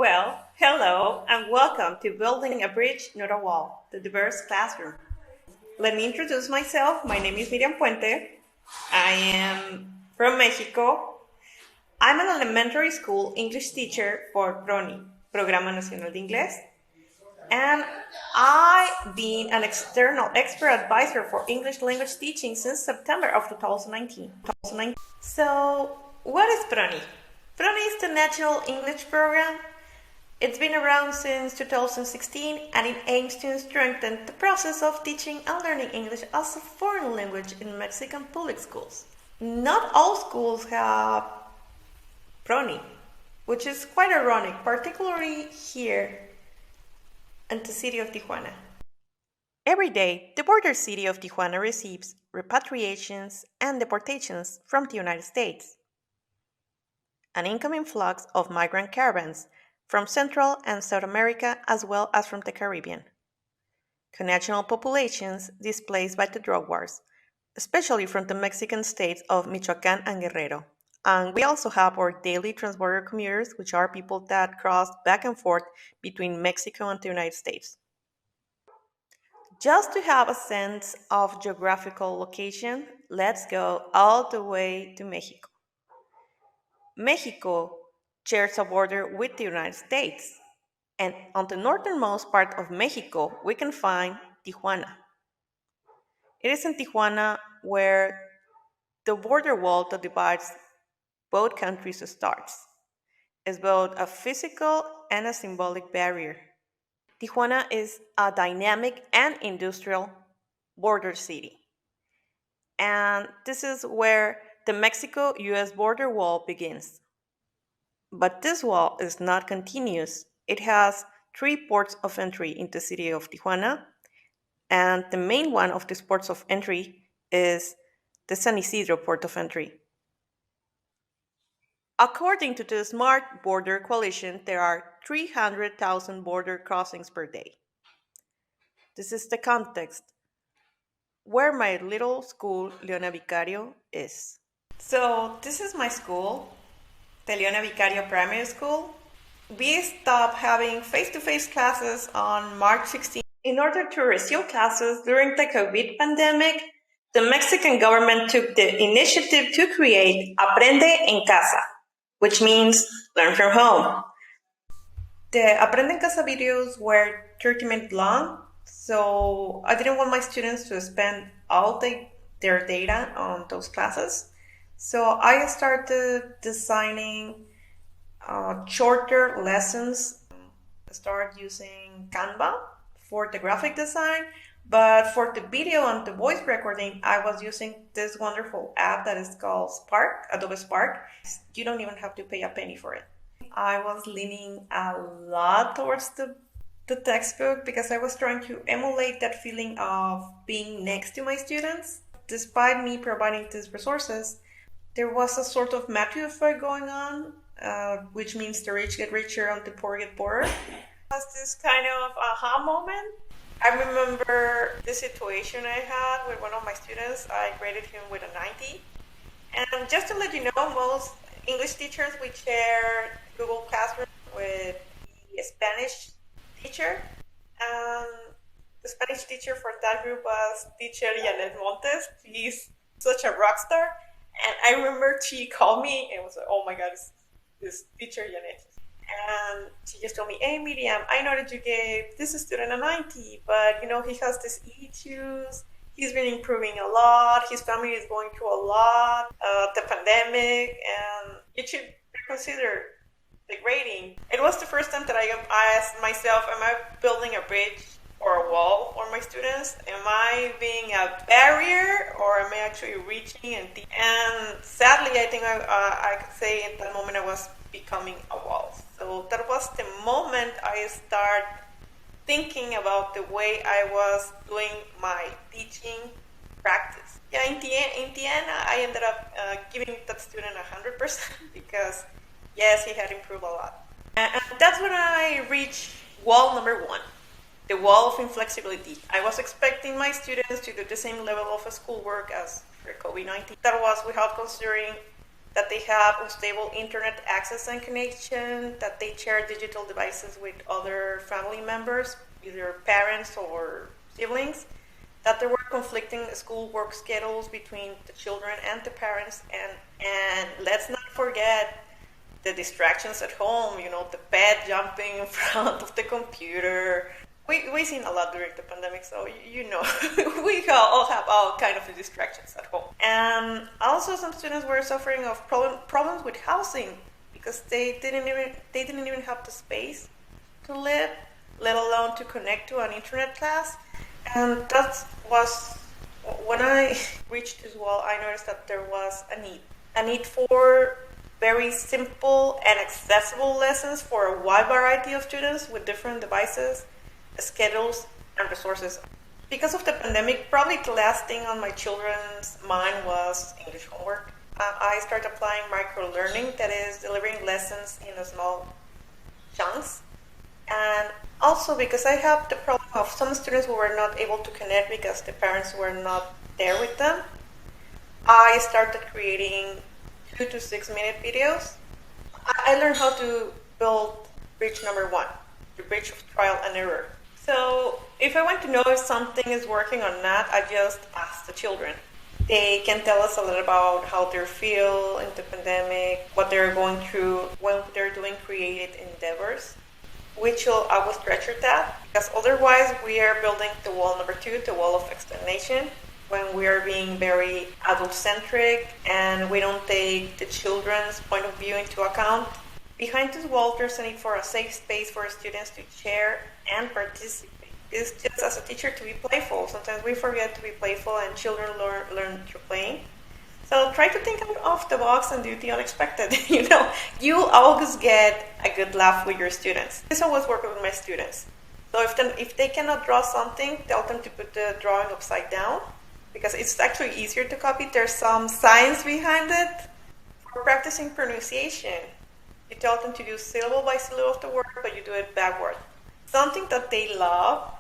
Well, hello and welcome to Building a Bridge, Not a Wall, the diverse classroom. Let me introduce myself. My name is Miriam Puente. I am from Mexico. I'm an elementary school English teacher for PRONI, Programa Nacional de Inglés, and I've been an external expert advisor for English language teaching since September of 2019. So, what is PRONI? PRONI is the National English Program. It's been around since 2016 and it aims to strengthen the process of teaching and learning English as a foreign language in Mexican public schools. Not all schools have PRONI, which is quite ironic, particularly here in the city of Tijuana. Every day, the border city of Tijuana receives repatriations and deportations from the United States, an incoming flux of migrant caravans from Central and South America as well as from the Caribbean. Conational populations displaced by the drug wars, especially from the Mexican states of Michoacán and Guerrero. And we also have our daily transborder commuters, which are people that cross back and forth between Mexico and the United States. Just to have a sense of geographical location, let's go all the way to Mexico. Mexico shares a border with the United States, and on the northernmost part of Mexico, we can find Tijuana. It is in Tijuana where the border wall that divides both countries starts. It's both a physical and a symbolic barrier. Tijuana is a dynamic and industrial border city. And this is where the Mexico US border wall begins. But this wall is not continuous. It has three ports of entry in the city of Tijuana, and the main one of these ports of entry is the San Isidro port of entry. According to the Smart Border Coalition, there are 300,000 border crossings per day. This is the context where my little school, Leona Vicario, is. So, this is my school, the Leona Vicario Primary School. We stopped having face-to-face classes on March 16th. In order to resume classes during the COVID pandemic, the Mexican government took the initiative to create Aprende en Casa, which means learn from home. The Aprende en Casa videos were 30 minutes long, so I didn't want my students to spend all their data on those classes. So I started designing shorter lessons. I started using Canva for the graphic design, but for the video and the voice recording, I was using this wonderful app that is called Spark, Adobe Spark. You don't even have to pay a penny for it. I was leaning a lot towards the textbook because I was trying to emulate that feeling of being next to my students. Despite me providing these resources, there was a sort of Matthew effect going on, which means the rich get richer and the poor get poorer. It was this kind of aha moment. I remember the situation I had with one of my students. I graded him with a 90. And just to let you know, most English teachers, we share Google Classroom with the Spanish teacher. And the Spanish teacher for that group was teacher Janet Montes. She's such a rock star. And I remember she called me and was like, oh my God, this teacher Janet. And she just told me, hey Miriam, I know that you gave this student a 90, but he has these issues. He's been improving a lot. His family is going through a lot, the pandemic, and you should reconsider the grading. It was the first time that I asked myself, am I building a bridge or a wall for my students? Am I being a barrier or am I actually reaching? And sadly, I think I could say in that moment I was becoming a wall. So that was the moment I started thinking about the way I was doing my teaching practice. Yeah, in the end, I ended up giving that student 100% because yes, he had improved a lot. And that's when I reached wall number 1. The wall of inflexibility. I was expecting my students to do the same level of schoolwork as for COVID-19. That was without considering that they have unstable internet access and connection, that they share digital devices with other family members, either parents or siblings, that there were conflicting school work schedules between the children and the parents, and let's not forget the distractions at home, the pet jumping in front of the computer. We've seen a lot during the pandemic, so we all have all kind of distractions at home. And also some students were suffering of problems with housing because they didn't even have the space to live, let alone to connect to an internet class. And that was when I reached this wall, I noticed that there was a need for very simple and accessible lessons for a wide variety of students with different devices, schedules, and resources. Because of the pandemic, probably the last thing on my children's mind was English homework. I started applying micro-learning, that is delivering lessons in small chunks. And also because I have the problem of some students who were not able to connect because the parents were not there with them, I started creating 2 to 6 minute videos. I learned how to build bridge number 1, the bridge of trial and error. So if I want to know if something is working or not, I just ask the children. They can tell us a little about how they feel in the pandemic, what they're going through when they're doing creative endeavors. We should always treasure that, because otherwise we are building the wall number 2, the wall of explanation, when we are being very adult-centric and we don't take the children's point of view into account. Behind this wall, there's a need for a safe space for students to share and participate. It's just as a teacher to be playful. Sometimes we forget to be playful and children learn through playing. So try to think out of the box and do the unexpected. You always get a good laugh with your students. This always works with my students. So if they cannot draw something, tell them to put the drawing upside down, because it's actually easier to copy. There's some science behind it. For practicing pronunciation, you tell them to do syllable by syllable of the word, but you do it backward. Something that they love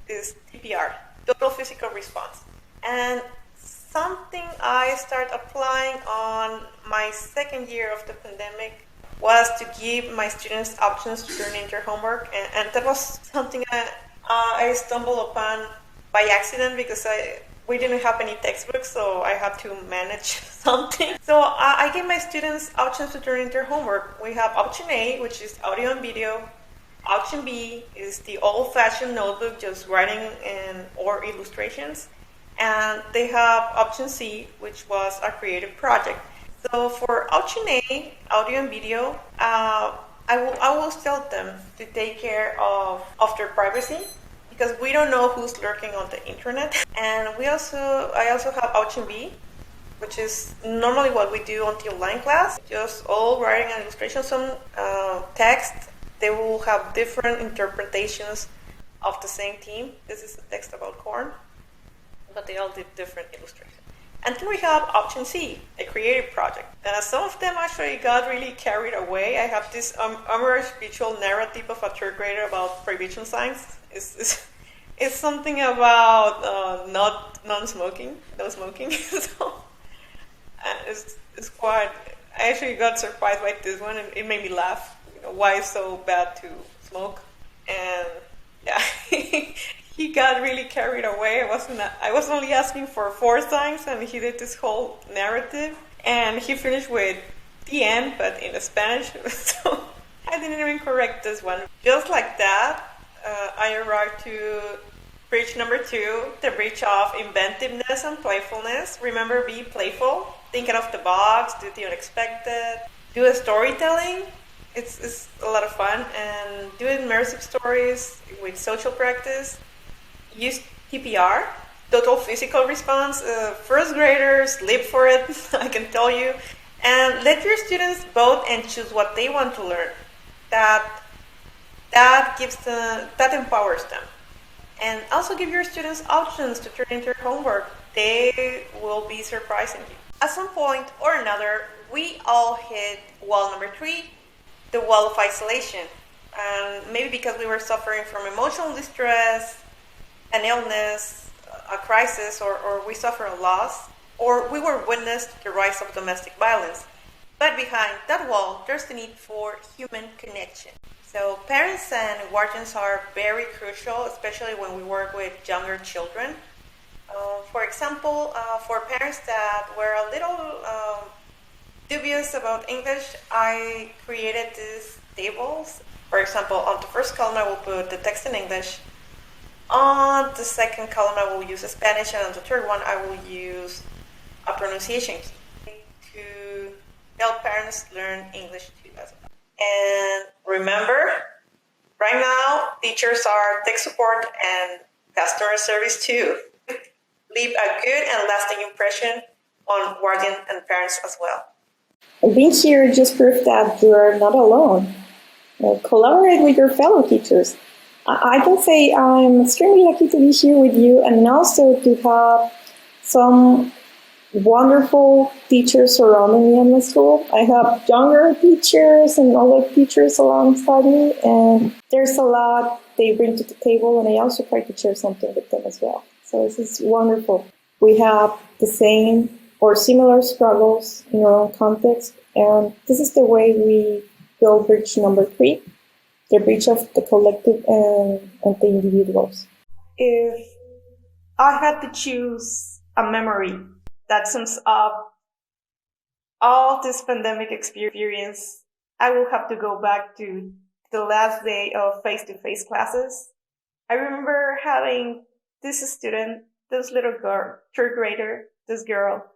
is TPR, total physical response. And something I started applying on my second year of the pandemic was to give my students options to turn in their homework. And that was something I stumbled upon by accident, because we didn't have any textbooks, so I had to manage something. So I gave my students options to turn in their homework. We have option A, which is audio and video. Option B is the old-fashioned notebook, just writing or illustrations. And they have option C, which was a creative project. So for option A, audio and video, I will tell them to take care of their privacy, because we don't know who's lurking on the internet. And I also have option B, which is normally what we do on the online class, just all writing and illustration, some text. They will have different interpretations of the same theme. This is a text about corn, but they all did different illustrations. And then we have option C, a creative project. Some of them actually got really carried away. I have this humorous visual narrative of a third grader about prohibition signs. It's something about no smoking. So it's quite. I actually got surprised by this one, and it made me laugh. Why it's so bad to smoke? And yeah, he got really carried away. I was only asking for 4 signs, and he did this whole narrative, and he finished with the end, but in Spanish. So I didn't even correct this one. Just like that, I arrived to bridge number 2, the bridge of inventiveness and playfulness. Remember, be playful, think out of the box, do the unexpected, do a storytelling. It's a lot of fun, and do immersive stories with social practice. Use TPR, total physical response. First graders live for it, I can tell you. And let your students vote and choose what they want to learn. That empowers them. And also give your students options to turn in their homework. They will be surprising you. At some point or another, we all hit wall number 3, the wall of isolation. Maybe because we were suffering from emotional distress, an illness, a crisis, or we suffer a loss, or we were witness to the rise of domestic violence. But behind that wall, there's the need for human connection. So parents and guardians are very crucial, especially when we work with younger children. For example, for parents that were a little dubious about English, I created these tables. For example, on the first column, I will put the text in English. On the second column, I will use Spanish, and on the third one, I will use a pronunciation key to help parents learn English too as well. And remember, right now, teachers are tech support and customer service too. Leave a good and lasting impression on guardian and parents as well. Being here just proves that you're not alone. Collaborate with your fellow teachers. I can say I'm extremely lucky to be here with you and also to have some wonderful teachers surrounding me in my school. I have younger teachers and older teachers alongside me, and there's a lot they bring to the table, and I also try to share something with them as well. So this is wonderful. We have the same or similar struggles in our own context, and this is the way we build bridge number 3, the bridge of the collective and the individuals. If I had to choose a memory that sums up all this pandemic experience, I will have to go back to the last day of face-to-face classes. I remember having this student, this little girl, third grader, this girl,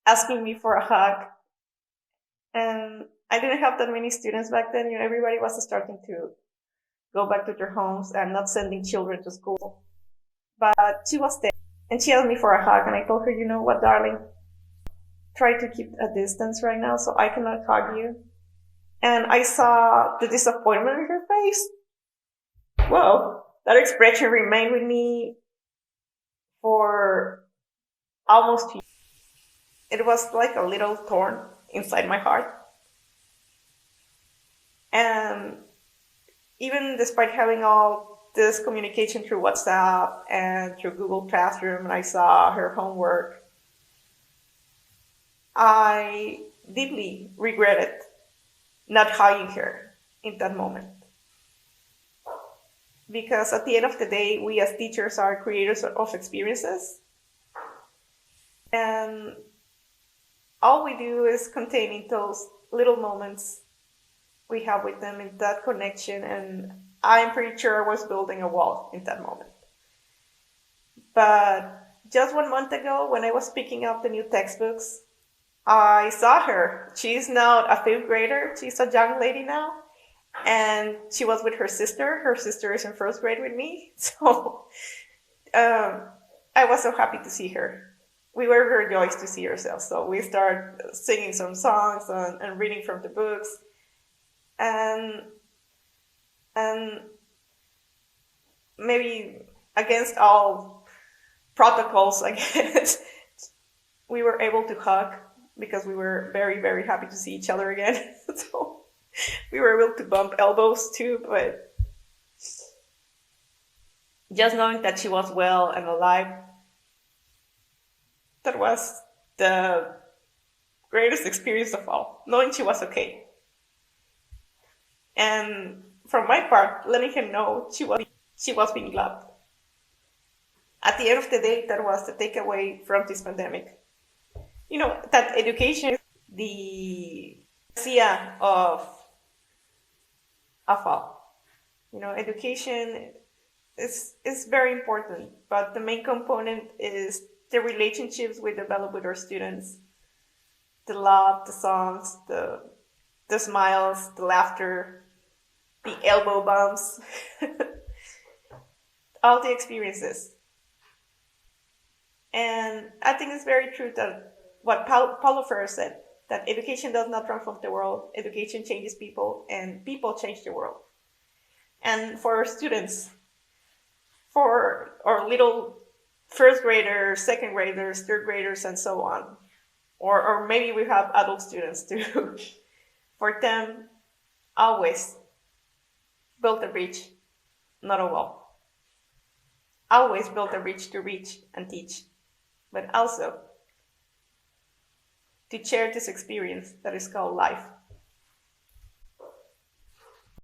asking me for a hug. And I didn't have that many students back then. Everybody was starting to go back to their homes and not sending children to school. But she was there, and she asked me for a hug, and I told her, you know what, darling, try to keep a distance right now so I cannot hug you. And I saw the disappointment in her face. Whoa, that expression remained with me for almost 2 years. It was like a little thorn inside my heart. And even despite having all this communication through WhatsApp and through Google Classroom, and I saw her homework, I deeply regretted not hugging her in that moment. Because at the end of the day, we as teachers are creators of experiences. And all we do is contain in those little moments we have with them in that connection. And I'm pretty sure I was building a wall in that moment. But just 1 month ago, when I was picking up the new textbooks, I saw her. She's now a 5th grader. She's a young lady now. And she was with her sister. Her sister is in 1st grade with me. So I was so happy to see her. We were very joyous to see ourselves. So we started singing some songs and reading from the books. And maybe against all protocols, I guess, we were able to hug because we were very, very happy to see each other again. So we were able to bump elbows too, but just knowing that she was well and alive, that was the greatest experience of all, knowing she was okay. And from my part, letting her know she was being loved. At the end of the day, that was the takeaway from this pandemic. That education is the panacea of all. Education is very important, but the main component is the relationships we develop with our students, the love, the songs, the smiles, the laughter, the elbow bumps, all the experiences. And I think it's very true that what Paulo Freire said, that education does not transform the world, education changes people, and people change the world. And for our students, for our little 1st graders, 2nd graders, 3rd graders, and so on, or maybe we have adult students too, for them, always build a bridge, not a wall. Always build a bridge to reach and teach, but also to share this experience that is called life.